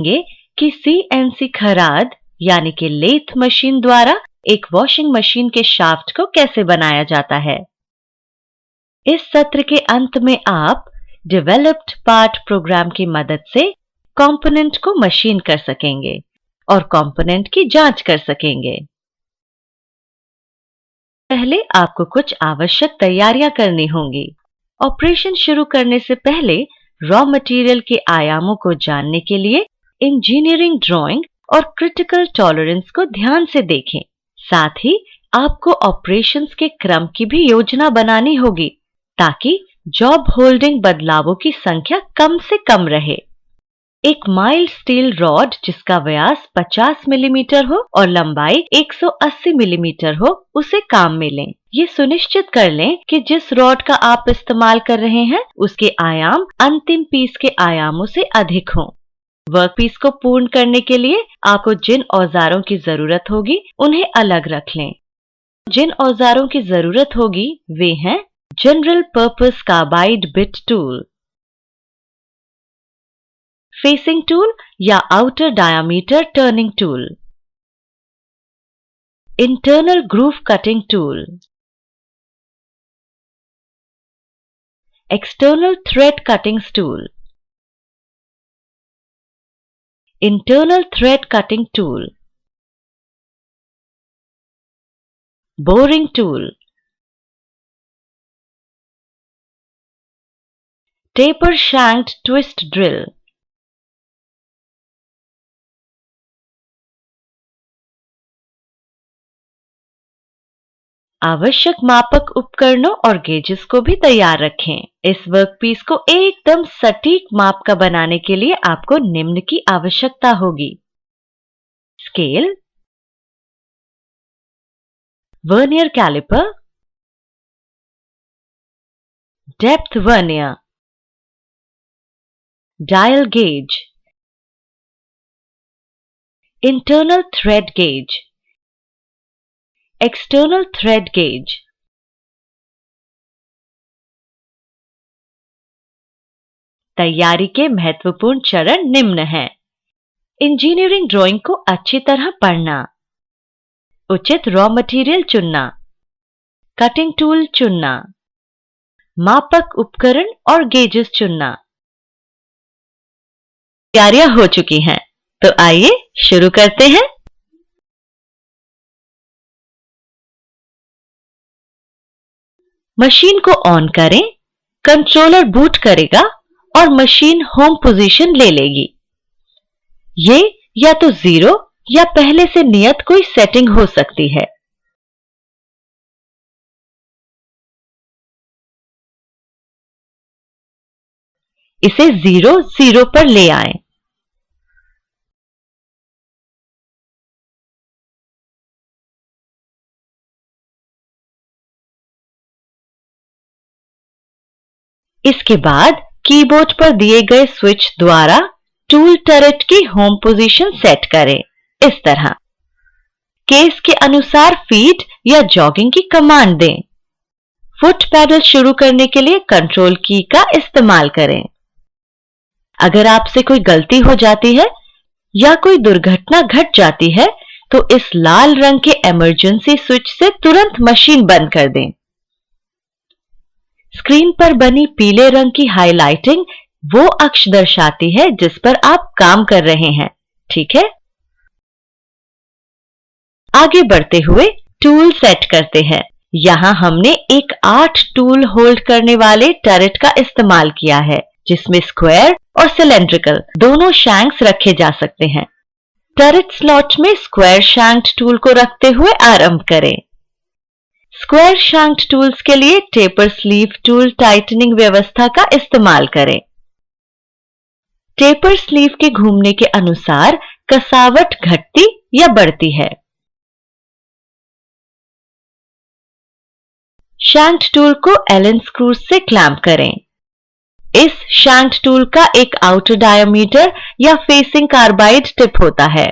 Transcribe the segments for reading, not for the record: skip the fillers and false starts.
ये कि सीएनसी खराद यानी कि लेथ मशीन द्वारा एक वॉशिंग मशीन के शाफ्ट को कैसे बनाया जाता है। इस सत्र के अंत में आप डेवलप्ड पार्ट प्रोग्राम की मदद से कंपोनेंट को मशीन कर सकेंगे और कंपोनेंट की जांच कर सकेंगे। पहले आपको कुछ आवश्यक तैयारियां करनी होंगी। ऑपरेशन शुरू करने से पहले रॉ मटेरियल के आयामों को जानने के लिए इंजीनियरिंग ड्राइंग और क्रिटिकल टॉलरेंस को ध्यान से देखें। साथ ही आपको ऑपरेशंस के क्रम की भी योजना बनानी होगी ताकि जॉब होल्डिंग बदलावों की संख्या कम से कम रहे। एक माइल्ड स्टील रॉड जिसका व्यास 50 मिलीमीटर हो और लंबाई 180 मिलीमीटर हो उसे काम में लें। ये सुनिश्चित कर लें कि जिस रॉड का आप इस्तेमाल कर रहे हैं उसके आयाम अंतिम पीस के आयामों से अधिक हों। वर्कपीस को पूर्ण करने के लिए आपको जिन औजारों की जरूरत होगी उन्हें अलग रख लें। जिन औजारों की जरूरत होगी वे हैं general purpose carbide bit tool, facing tool या outer diameter turning tool, internal groove cutting tool, external thread cutting tool, internal thread cutting tool, boring tool, taper shanked twist drill, आवश्यक मापक उपकरणों और गेजेस को भी तैयार रखें। इस वर्कपीस को एकदम सटीक माप का बनाने के लिए आपको निम्न की आवश्यकता होगी: scale, vernier calliper, depth vernier, dial gauge, internal thread gauge, external thread gauge. तैयारी के महत्वपूर्ण चरण निम्न हैं: इंजीनियरिंग ड्राइंग को अच्छी तरह पढ़ना, उचित रॉ मटेरियल चुनना, कटिंग टूल चुनना, मापक उपकरण और गेजेस चुनना। तैयारियां हो चुकी हैं, तो आइए शुरू करते हैं। मशीन को ऑन करें, कंट्रोलर बूट करेगा और मशीन होम पोजीशन ले लेगी। ये या तो 0 या पहले से नियत कोई सेटिंग हो सकती है। इसे 0 0 पर ले आएं। इसके बाद कीबोर्ड पर दिए गए स्विच द्वारा टूल टरेट की होम पोजीशन सेट करें। इस तरह केस के अनुसार फीड या जॉगिंग की कमांड दें। फुट पैडल शुरू करने के लिए कंट्रोल की का इस्तेमाल करें। अगर आपसे कोई गलती हो जाती है या कोई दुर्घटना घट जाती है तो इस लाल रंग के इमरजेंसी स्विच से तुरंत मशीन बंद कर दें। स्क्रीन पर बनी पीले रंग की हाइलाइटिंग वो अक्ष दर्शाती है जिस पर आप काम कर रहे हैं। ठीक है, आगे बढ़ते हुए टूल सेट करते हैं। यहां हमने एक 8 टूल होल्ड करने वाले टरेट का इस्तेमाल किया है जिसमें स्क्वायर और सिलेंड्रिकल दोनों शैंक्स रखे जा सकते हैं। टरेट स्लॉट में स्क्वायर शैंक्ड टूल को रखते हुए आरंभ करें। स्क्वायर शैंक्ड टूल्स के लिए टेपर स्लीव टूल टाइटनिंग व्यवस्था का इस्तेमाल करें। टेपर स्लीव के घूमने के अनुसार कसावट घटती या बढ़ती है। शैंक्ड टूल को एलन स्क्रूज से क्लैंप करें। इस शैंक्ड टूल का एक आउटर डायामीटर या फेसिंग कार्बाइड टिप होता है।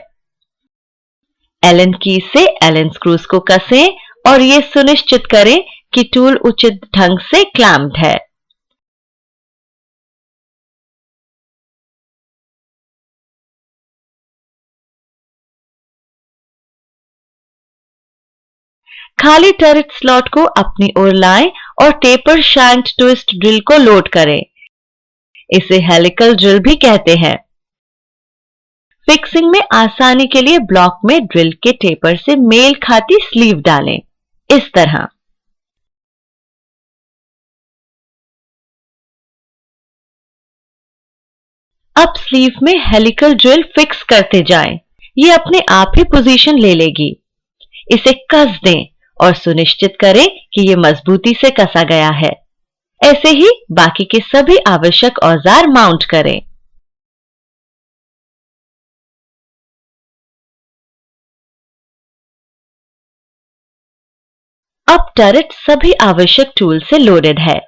एलन की से एलन स्क्रूज को कसें और यह सुनिश्चित करें कि टूल उचित ढंग से क्लैंप्ड है। खाली टर्रेट स्लॉट को अपनी ओर लाएं और टेपर शैंक्ड ट्विस्ट ड्रिल को लोड करें। इसे हेलिकल ड्रिल भी कहते हैं। फिक्सिंग में आसानी के लिए ब्लॉक में ड्रिल के टेपर से मेल खाती स्लीव डालें, इस तरह। अब स्लीव में हेलिकल ड्रिल फिक्स करते जाएं। ये अपने आप ही पोजीशन ले लेगी। इसे कस दें और सुनिश्चित करें कि ये मजबूती से कसा गया है। ऐसे ही बाकी के सभी आवश्यक औजार माउंट करें। अब टर्रेट सभी आवश्यक टूल से लोडेड है।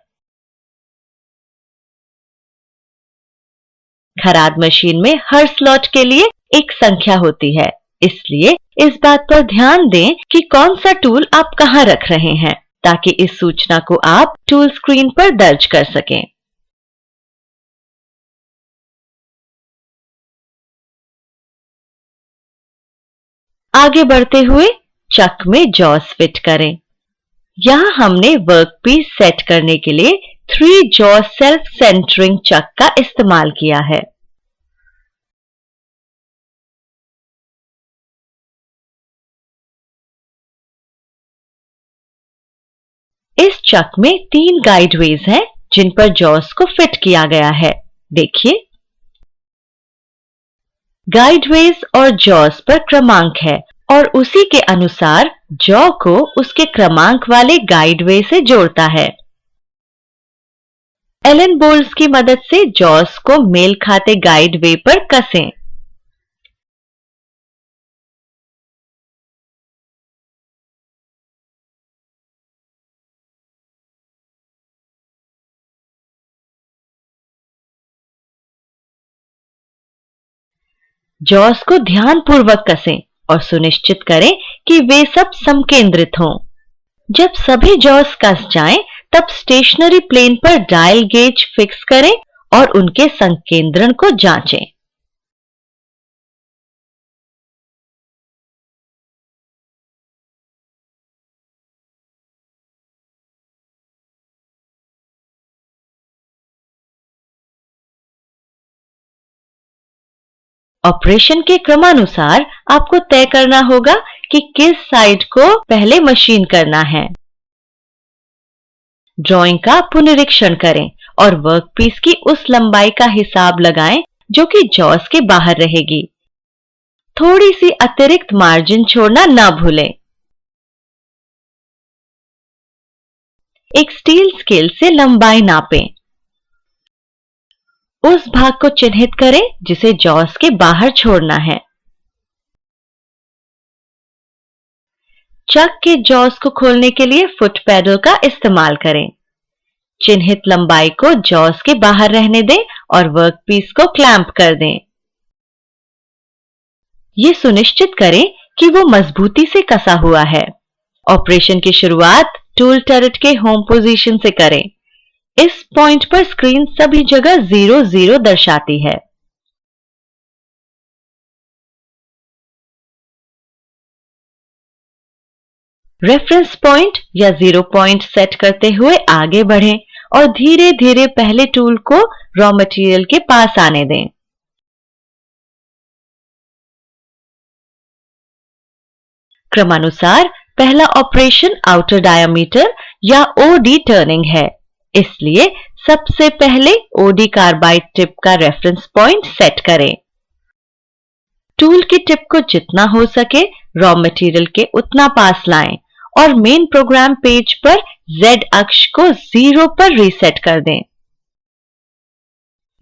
खराद मशीन में हर स्लॉट के लिए एक संख्या होती है, इसलिए इस बात पर ध्यान दें कि कौन सा टूल आप कहां रख रहे हैं, ताकि इस सूचना को आप टूल स्क्रीन पर दर्ज कर सकें। आगे बढ़ते हुए चक में जॉस फिट करें। यहां हमने वर्कपीस सेट करने के लिए 3 जॉ सेल्फ सेंटरिंग चक का इस्तेमाल किया है। इस चक में 3 गाइडवेज हैं जिन पर जॉस को फिट किया गया है। देखिए, गाइडवेज और जॉस पर क्रमांक है और उसी के अनुसार जॉ को उसके क्रमांक वाले गाइडवे से जोड़ता है। एलन बोल्ट्स की मदद से जॉस को मेल खाते गाइडवे पर कसें। जॉस को ध्यानपूर्वक कसें और सुनिश्चित करें कि वे सब समकेंद्रित हों। जब सभी जॉस कस जाएं, तब स्टेशनरी प्लेन पर डायल गेज फिक्स करें और उनके संकेंद्रण को जांचें। ऑपरेशन के क्रमानुसार आपको तय करना होगा कि किस साइड को पहले मशीन करना है। ड्राइंग का पुनरीक्षण करें और वर्कपीस की उस लंबाई का हिसाब लगाएं जो कि जॉस के बाहर रहेगी। थोड़ी सी अतिरिक्त मार्जिन छोड़ना ना भूलें। एक स्टील स्केल से लंबाई नापें। उस भाग को चिन्हित करें जिसे जॉस के बाहर छोड़ना है। चक के जॉस को खोलने के लिए फुट पैडल का इस्तेमाल करें। चिन्हित लंबाई को जॉस के बाहर रहने दें और वर्कपीस को क्लैंप कर दें। ये सुनिश्चित करें कि वो मजबूती से कसा हुआ है। ऑपरेशन की शुरुआत टूल टर्रेट के होम पोजीशन से करें। इस पॉइंट पर स्क्रीन सभी जगह 00 दर्शाती है। रेफरेंस पॉइंट या 0 पॉइंट सेट करते हुए आगे बढ़ें और धीरे धीरे पहले टूल को रॉ मटेरियल के पास आने दें। क्रमानुसार पहला ऑपरेशन आउटर डायामीटर या ओडी टर्निंग है, इसलिए सबसे पहले ओडी कार्बाइड टिप का रेफरेंस पॉइंट सेट करें। टूल की टिप को जितना हो सके रॉ मटेरियल के उतना पास लाएं और मेन प्रोग्राम पेज पर Z अक्ष को 0 पर रीसेट कर दें।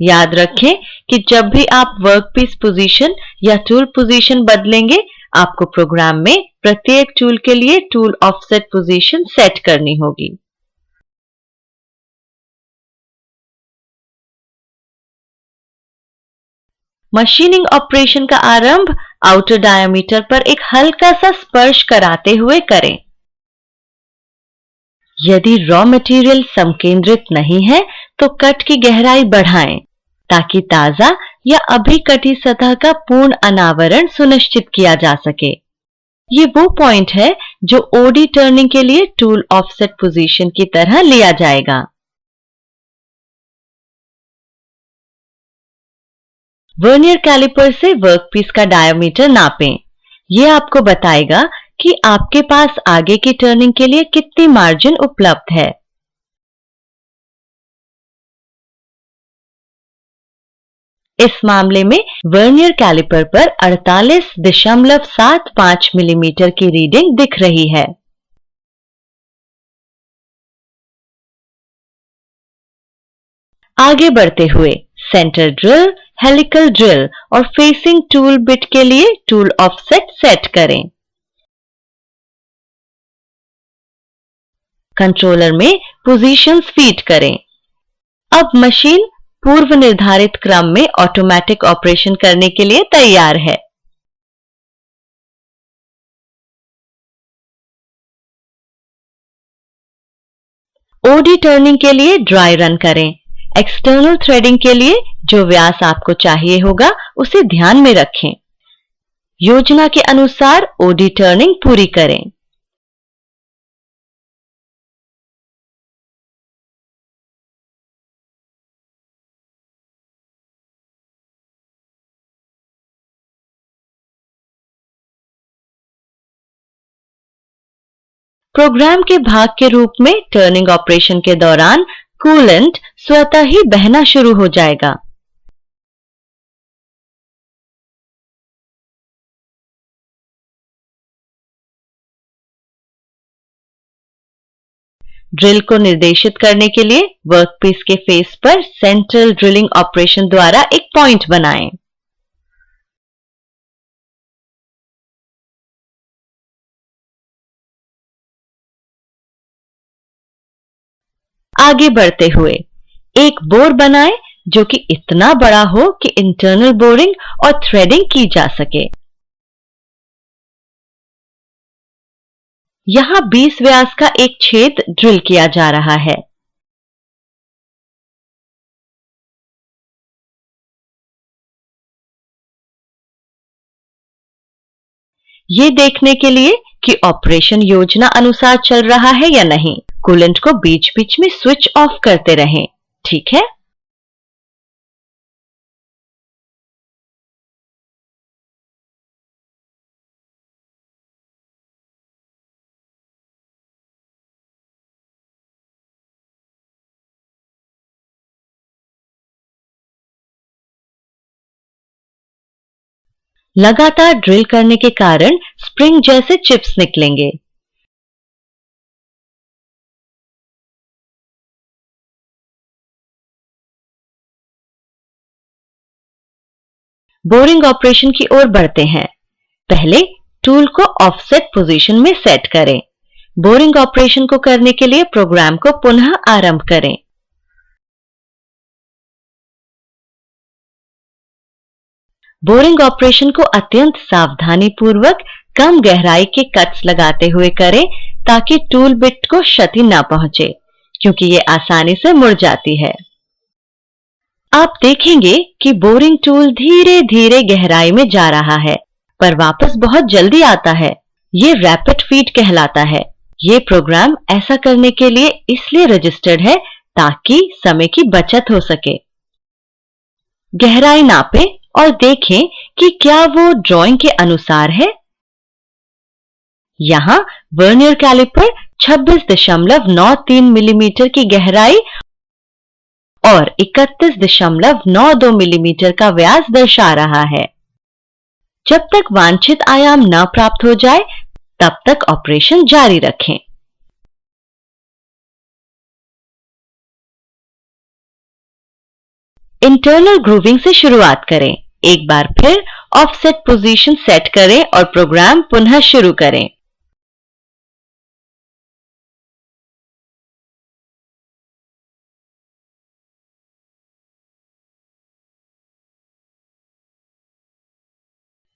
याद रखें कि जब भी आप वर्कपीस पोजीशन या टूल पोजीशन बदलेंगे, आपको प्रोग्राम में प्रत्येक टूल के लिए टूल ऑफसेट पोजीशन सेट करनी होगी। मशीनिंग ऑपरेशन का आरंभ आउटर डायामीटर पर एक हल्का सा स्पर्श कराते हुए करें। यदि रॉ मटेरियल समकेंद्रित नहीं है तो कट की गहराई बढ़ाएं ताकि ताजा या अभी कटी सतह का पूर्ण अनावरण सुनिश्चित किया जा सके। ये वो पॉइंट है जो ओडी टर्निंग के लिए टूल ऑफसेट पोजीशन की तरह लिया जाएगा। वर्नियर कैलिपर से वर्कपीस का डायमीटर नापें। यह आपको बताएगा कि आपके पास आगे की टर्निंग के लिए कितनी मार्जिन उपलब्ध है। इस मामले में वर्नियर कैलिपर पर 48.75 मिलीमीटर की रीडिंग दिख रही है। आगे बढ़ते हुए सेंटर ड्रिल, हेलिकल ड्रिल और फेसिंग टूल बिट के लिए टूल ऑफसेट सेट करें। कंट्रोलर में पोजीशंस फीड करें। अब मशीन पूर्व निर्धारित क्रम में ऑटोमेटिक ऑपरेशन करने के लिए तैयार है। ओडी टर्निंग के लिए ड्राई रन करें। एक्सटर्नल थ्रेडिंग के लिए जो व्यास आपको चाहिए होगा उसे ध्यान में रखें। योजना के अनुसार ओडी टर्निंग पूरी करें। प्रोग्राम के भाग के रूप में टर्निंग ऑपरेशन के दौरान कूलेंट स्वतः ही बहना शुरू हो जाएगा। ड्रिल को निर्देशित करने के लिए वर्कपीस के फेस पर सेंट्रल ड्रिलिंग ऑपरेशन द्वारा एक पॉइंट बनाएं। आगे बढ़ते हुए एक बोर बनाएं जो कि इतना बड़ा हो कि इंटरनल बोरिंग और थ्रेडिंग की जा सके। यहां 20 व्यास का एक छेद ड्रिल किया जा रहा है। ये देखने के लिए कि ऑपरेशन योजना अनुसार चल रहा है या नहीं, कूलेंट को बीच बीच में स्विच ऑफ करते रहें। ठीक है। लगातार ड्रिल करने के कारण स्प्रिंग जैसे चिप्स निकलेंगे। बोरिंग ऑपरेशन की ओर बढ़ते हैं। पहले टूल को ऑफसेट पोजीशन में सेट करें। बोरिंग ऑपरेशन को करने के लिए प्रोग्राम को पुनः आरंभ करें। बोरिंग ऑपरेशन को अत्यंत सावधानी पूर्वक कम गहराई के कट्स लगाते हुए करें ताकि टूल बिट को क्षति न पहुंचे, क्योंकि यह आसानी से मुड़ जाती है। आप देखेंगे कि बोरिंग टूल धीरे धीरे गहराई में जा रहा है, पर वापस बहुत जल्दी आता है। ये रैपिड फीड कहलाता है। ये प्रोग्राम ऐसा करने के लिए इसलिए रजिस्टर्ड है ताकि समय की बचत हो सके। गहराई नापें और देखें कि क्या वो ड्राइंग के अनुसार है। यहां वर्नियर कैलिपर 26.93 मिलीमीटर की गहराई और 31.92 मिलीमीटर का व्यास दर्शा रहा है। जब तक वांछित आयाम न प्राप्त हो जाए तब तक ऑपरेशन जारी रखें। इंटरनल ग्रूविंग से शुरुआत करें। एक बार फिर ऑफसेट पोजीशन सेट करें और प्रोग्राम पुनः शुरू करें।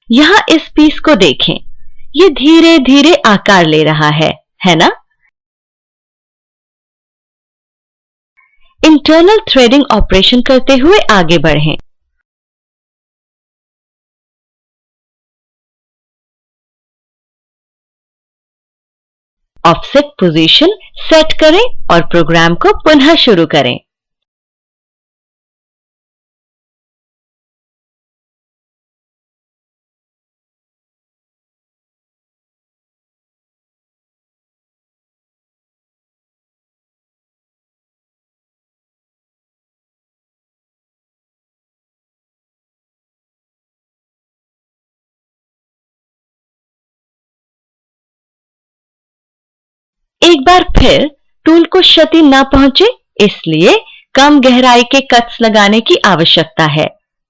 यहां इस पीस को देखें। ये धीरे धीरे आकार ले रहा है ना? इंटरनल थ्रेडिंग ऑपरेशन करते हुए आगे बढ़ें। ऑफसेट पोजीशन सेट करें और प्रोग्राम को पुनः शुरू करें। एक बार फिर टूल को क्षति न पहुंचे इसलिए कम गहराई के कट्स लगाने की आवश्यकता है,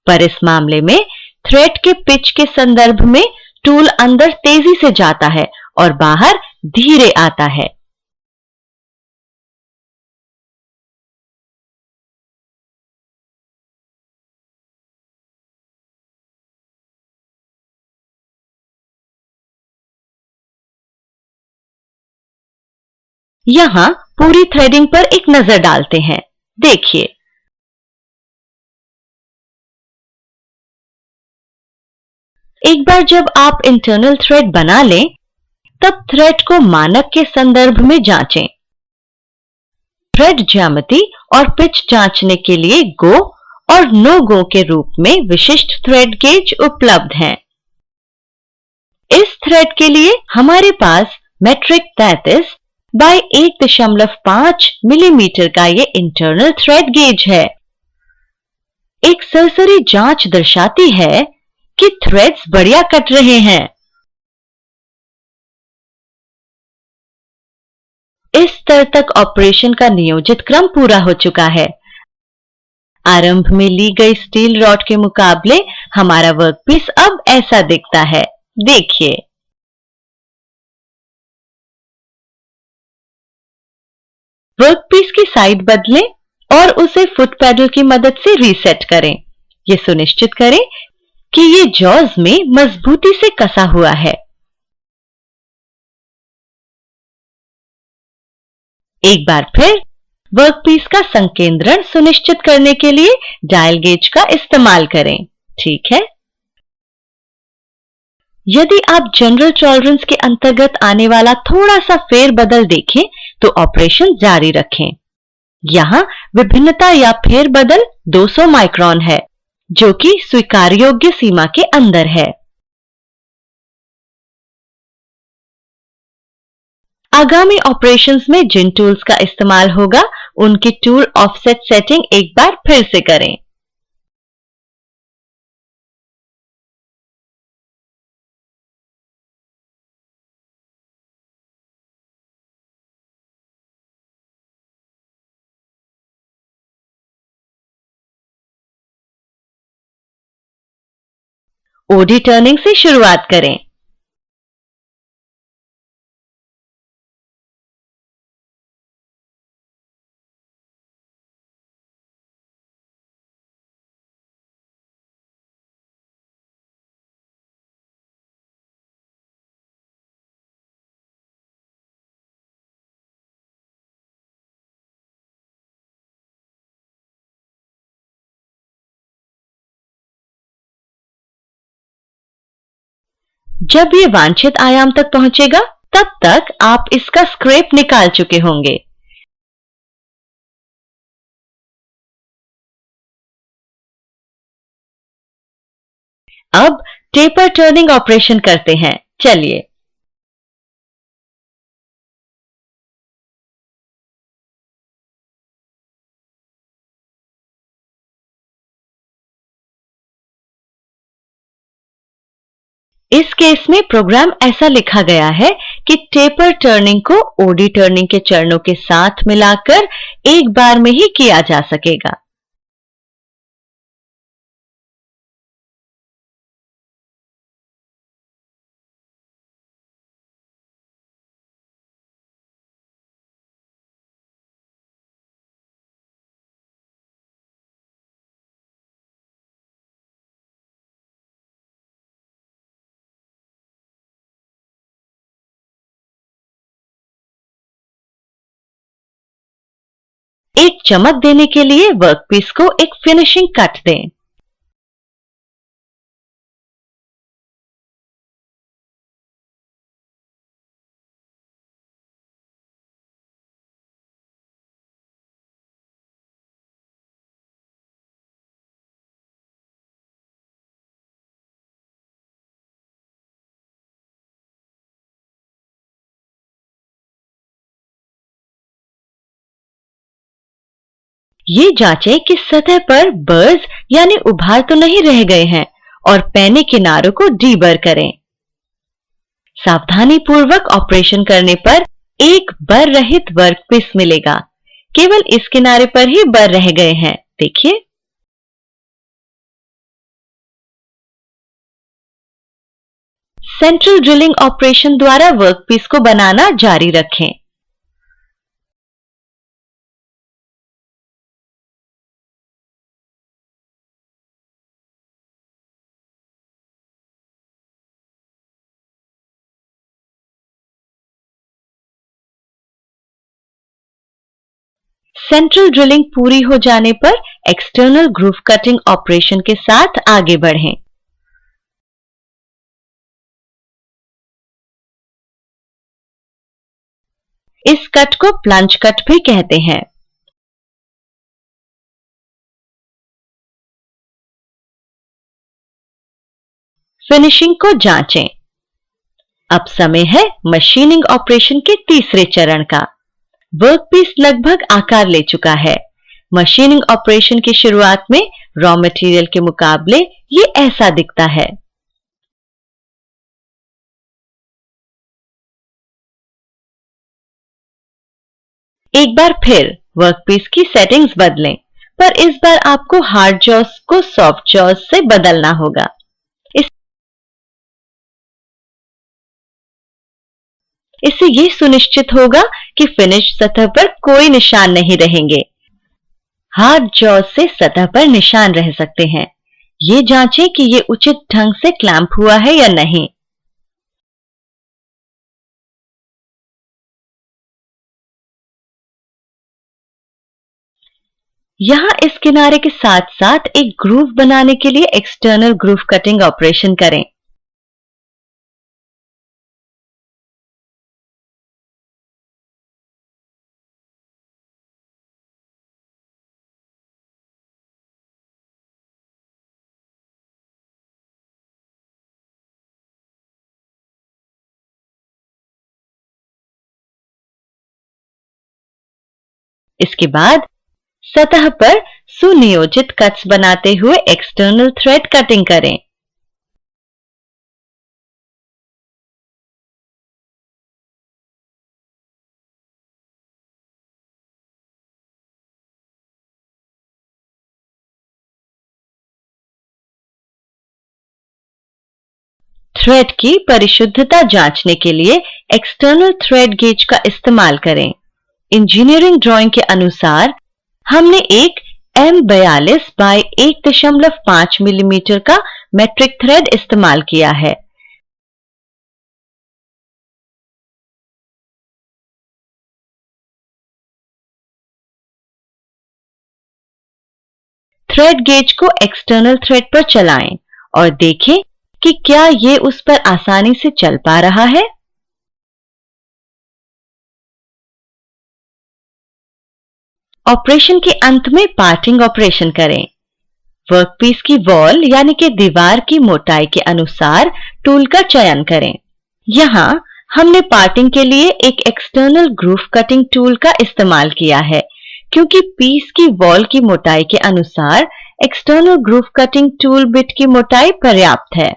पर इस मामले में थ्रेड के पिच के संदर्भ में टूल अंदर तेजी से जाता है और बाहर धीरे आता है। यहां पूरी थ्रेडिंग पर एक नजर डालते हैं। देखिए, एक बार जब आप इंटरनल थ्रेड बना लें, तब थ्रेड को मानक के संदर्भ में जांचें। थ्रेड ज्यामिति और पिच जांचने के लिए गो और नो गो के रूप में विशिष्ट थ्रेड गेज उपलब्ध हैं। इस थ्रेड के लिए हमारे पास मेट्रिक 33 बाय 1.5 मिलीमीटर का ये इंटरनल थ्रेड गेज है। एक सरसरी जांच दर्शाती है कि थ्रेड्स बढ़िया कट रहे हैं। इस स्तर तक ऑपरेशन का नियोजित क्रम पूरा हो चुका है। आरंभ में ली गई स्टील रॉड के मुकाबले हमारा वर्कपीस अब ऐसा दिखता है। देखिए, वर्कपीस की साइड बदलें और उसे फुट पैडल की मदद से रीसेट करें। यह सुनिश्चित करें कि ये जॉज में मजबूती से कसा हुआ है। एक बार फिर वर्कपीस का संकेंद्रण सुनिश्चित करने के लिए डायल गेज का इस्तेमाल करें। ठीक है। यदि आप जनरल टॉलरेंस के अंतर्गत आने वाला थोड़ा सा फेरबदल देखें तो ऑपरेशन जारी रखें। यहां विभिन्नता या फेरबदल 200 माइक्रोन है, जो कि स्वीकार्योग्य सीमा के अंदर है। आगामी ऑपरेशंस में जिन टूल्स का इस्तेमाल होगा उनकी टूल ऑफसेट सेटिंग एक बार फिर से करें। ओडी टर्निंग से शुरुआत करें। जब ये वांछित आयाम तक पहुंचेगा, तब तक आप इसका स्क्रैप निकाल चुके होंगे। अब टेपर टर्निंग ऑपरेशन करते हैं। चलिए, इस केस में प्रोग्राम ऐसा लिखा गया है कि टेपर टर्निंग को ओडी टर्निंग के चरणों के साथ मिलाकर एक बार में ही किया जा सकेगा। एक चमक देने के लिए वर्कपीस को एक फिनिशिंग कट दें। ये जांचें कि सतह पर बर्स यानी उभार तो नहीं रह गए हैं और पैने किनारों को डीबर करें। सावधानी पूर्वक ऑपरेशन करने पर एक बर रहित वर्कपीस मिलेगा। केवल इस किनारे पर ही बर रह गए हैं, देखिए। सेंट्रल ड्रिलिंग ऑपरेशन द्वारा वर्कपीस को बनाना जारी रखें। सेंट्रल ड्रिलिंग पूरी हो जाने पर एक्सटर्नल ग्रूव कटिंग ऑपरेशन के साथ आगे बढ़ें। इस कट को प्लंज कट भी कहते हैं। फिनिशिंग को जांचें। अब समय है मशीनिंग ऑपरेशन के तीसरे चरण का। वर्कपीस लगभग आकार ले चुका है। मशीनिंग ऑपरेशन की शुरुआत में रॉ मटेरियल के मुकाबले ये ऐसा दिखता है। एक बार फिर वर्कपीस की सेटिंग्स बदलें, पर इस बार आपको हार्ड जॉस को सॉफ्ट जॉस से बदलना होगा। इससे यह सुनिश्चित होगा कि फिनिश सतह पर कोई निशान नहीं रहेंगे। हार्ड जॉज से सतह पर निशान रह सकते हैं। ये जांचें कि ये उचित ढंग से क्लैंप हुआ है या नहीं। यहां इस किनारे के साथ साथ एक ग्रूव बनाने के लिए एक्सटर्नल ग्रूव कटिंग ऑपरेशन करें। इसके बाद सतह पर सुनियोजित कट्स बनाते हुए एक्सटर्नल थ्रेड कटिंग करें। थ्रेड की परिशुद्धता जांचने के लिए एक्सटर्नल थ्रेड गेज का इस्तेमाल करें। इंजीनियरिंग ड्राइंग के अनुसार हमने एक M42 बाय 1.5 मिलीमीटर का मेट्रिक थ्रेड इस्तेमाल किया है। थ्रेड गेज को एक्सटर्नल थ्रेड पर चलाएं और देखें कि क्या ये उस पर आसानी से चल पा रहा है। ऑपरेशन के अंत में पार्टिंग ऑपरेशन करें। वर्कपीस की वॉल यानी कि दीवार की मोटाई के अनुसार टूल का चयन करें। यहां हमने पार्टिंग के लिए एक एक्सटर्नल ग्रूव कटिंग टूल का इस्तेमाल किया है, क्योंकि पीस की वॉल की मोटाई के अनुसार external groove cutting tool bit की मोटाई पर्याप्त है।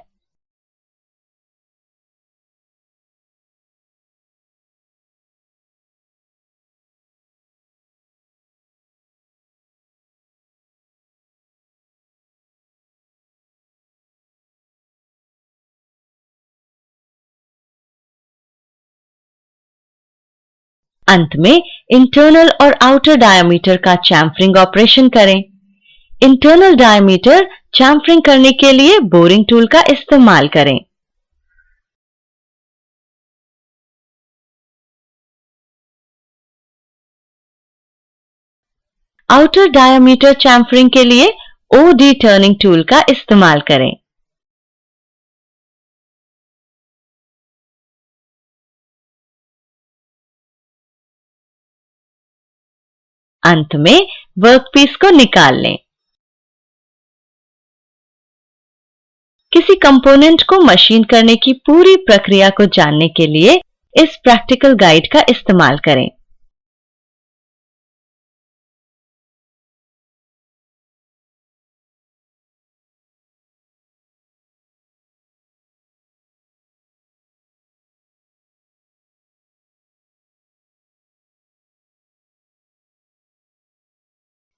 अंत में इंटरनल और आउटर डायमीटर का चैम्फरिंग ऑपरेशन करें। इंटरनल डायमीटर चैम्फरिंग करने के लिए बोरिंग टूल का इस्तेमाल करें। आउटर डायमीटर चैम्फरिंग के लिए OD टर्निंग टूल का इस्तेमाल करें। अंत में वर्कपीस को निकाल लें। किसी कंपोनेंट को मशीन करने की पूरी प्रक्रिया को जानने के लिए इस प्रैक्टिकल गाइड का इस्तेमाल करें।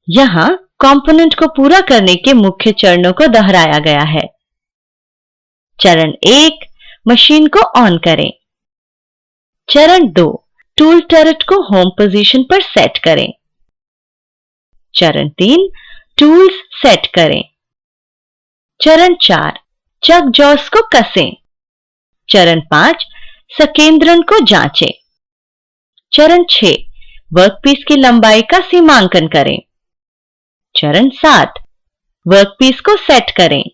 यहाँ कंपोनेंट को पूरा करने के मुख्य चरणों को दोहराया गया है। चरण 1, मशीन को ऑन करें। चरण 2, टूल टर्रेट को होम पोजीशन पर सेट करें। चरण 3, टूल्स सेट करें। चरण 4, चक जॉस को कसें। चरण 5, संकेंद्रण को जांचें। चरण 6, वर्कपीस की लंबाई का सीमांकन करें। चरण 7, वर्कपीस को सेट करें।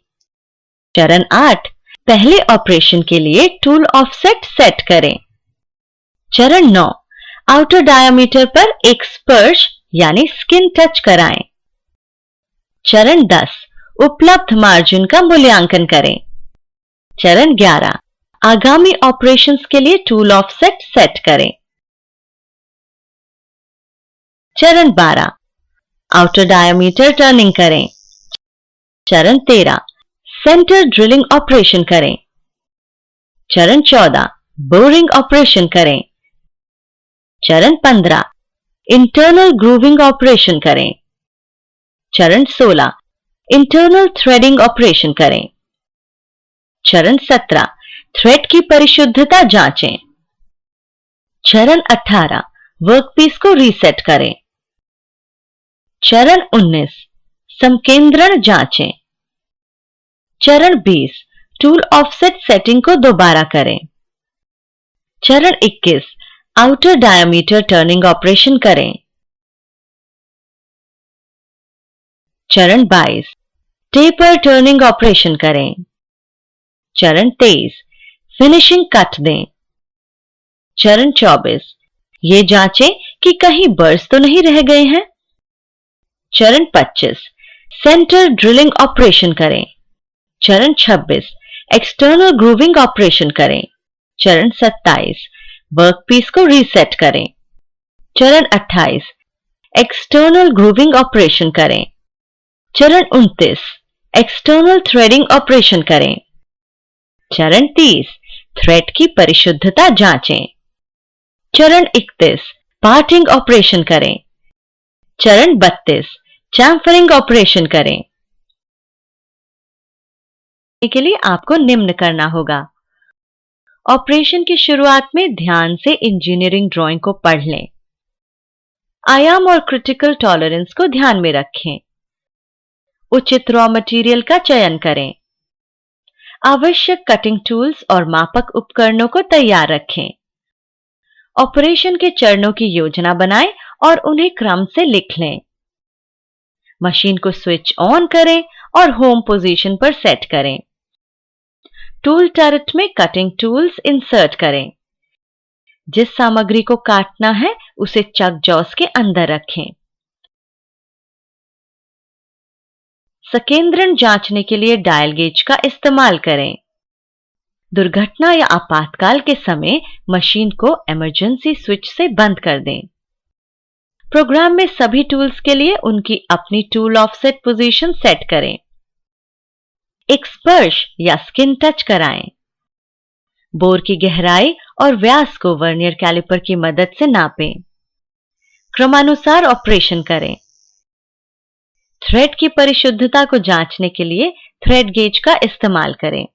चरण 8, पहले ऑपरेशन के लिए टूल ऑफसेट सेट करें। चरण 9, आउटर डायामीटर पर एक स्पर्श यानी स्किन टच कराएं। चरण 10, उपलब्ध मार्जिन का मूल्यांकन करें। चरण 11, आगामी ऑपरेशंस के लिए टूल ऑफसेट सेट करें। चरण 12, आउटर डायामीटर टर्निंग करें। चरण 13, सेंटर ड्रिलिंग ऑपरेशन करें। चरण 14, बोरिंग ऑपरेशन करें। चरण 15, इंटरनल ग्रूविंग ऑपरेशन करें। चरण 16, इंटरनल थ्रेडिंग ऑपरेशन करें। चरण 17, थ्रेड की परिशुद्धता जांचें। चरण 18, वर्कपीस को रीसेट करें। चरण 19, संकेंद्रण जांचें। चरण 20, टूल ऑफसेट सेटिंग को दोबारा करें। चरण 21, आउटर डायामीटर टर्निंग ऑपरेशन करें। चरण 22, टेपर टर्निंग ऑपरेशन करें। चरण 23, फिनिशिंग कट दें। चरण 24, ये जांचें कि कहीं बर्स तो नहीं रह गए हैं। चरण 25, सेंटर ड्रिलिंग ऑपरेशन करें। चरण 26, एक्सटर्नल ग्रूविंग ऑपरेशन करें। चरण 27, वर्कपीस को रीसेट करें। चरण 28, एक्सटर्नल ग्रूविंग ऑपरेशन करें। चरण 29, एक्सटर्नल थ्रेडिंग ऑपरेशन करें। चरण 30, थ्रेड की परिशुद्धता जांचें। चरण 31, पार्टिंग ऑपरेशन करें। चरण 32, चैम्फरिंग ऑपरेशन करें। के लिए आपको निम्न करना होगा। ऑपरेशन की शुरुआत में ध्यान से इंजीनियरिंग ड्राइंग को पढ़ लें। आयाम और क्रिटिकल टॉलरेंस को ध्यान में रखें। उचित रॉ मटेरियल का चयन करें। आवश्यक कटिंग टूल्स और मापक उपकरणों को तैयार रखें। ऑपरेशन के चरणों की योजना बनाएं और उन्हें क्रम से लिख लें। मशीन को स्विच ऑन करें और होम पोजीशन पर सेट करें। टूल टर्रेट में कटिंग टूल्स इंसर्ट करें। जिस सामग्री को काटना है उसे चक जॉस के अंदर रखें। संकेंद्रण जांचने के लिए डायल गेज का इस्तेमाल करें। दुर्घटना या आपातकाल के समय मशीन को इमरजेंसी स्विच से बंद कर दें। प्रोग्राम में सभी टूल्स के लिए उनकी अपनी टूल ऑफसेट पोजीशन सेट करें। एक स्पर्श या स्किन टच कराएं। बोर की गहराई और व्यास को वर्नियर कैलिपर की मदद से नापें। क्रमानुसार ऑपरेशन करें। थ्रेड की परिशुद्धता को जांचने के लिए थ्रेड गेज का इस्तेमाल करें।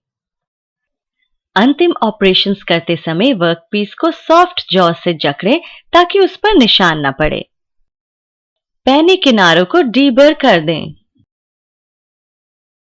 अंतिम ऑपरेशंस करते समय वर्कपीस को सॉफ्ट जॉ से जकड़ें ताकि उस पर निशान न पड़े। पैनी किनारों को डीबर कर दें।